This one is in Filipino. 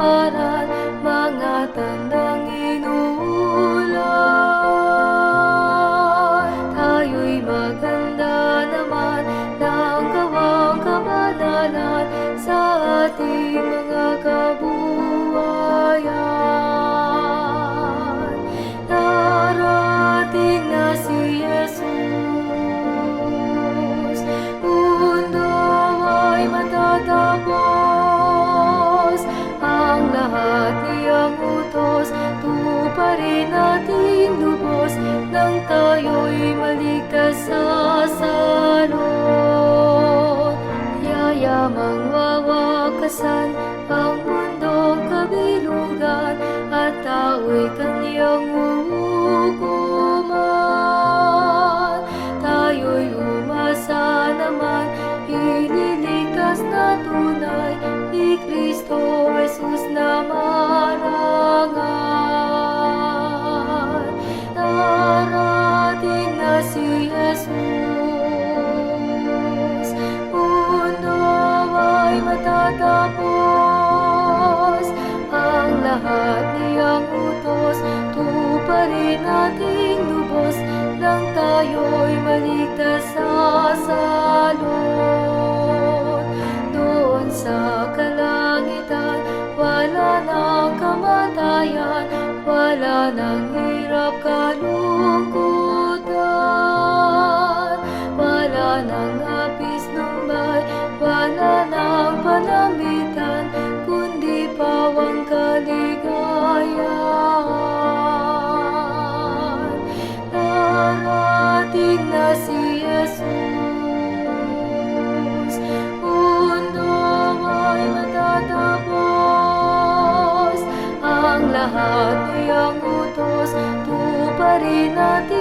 kapalaran, mga tandang inuulan. Tayo'y maghanda naman ng gawang kabanalan sa ating mga kabuhayan. Darating na si Jesus, mundo ay matatapos, ang lahat niyang utos tuparin natin lubos, nang tayo'y maligtas sa salot. Yayamang wawakasan ang mundong kabilugan, at tao'y kanyang hukuman. Tayo'y umasa naman, ililigtas na tunay ni Kristo Jesus na marangal. Darating na si Jesus, mundo ay matatapos, ang lahat niyang utos tuparin nating lubos, nang tayo'y maligtas sa salot. Doon sa kalangitan, wala nang kamatayan, wala nang hirap kalungkutan, wala nang hapis lumbay, wala nang panamitan, kundi pawang kaligayahan. Darating na si Jesus, mundo ay matatapos, ang lahat niyang utos tuparin natin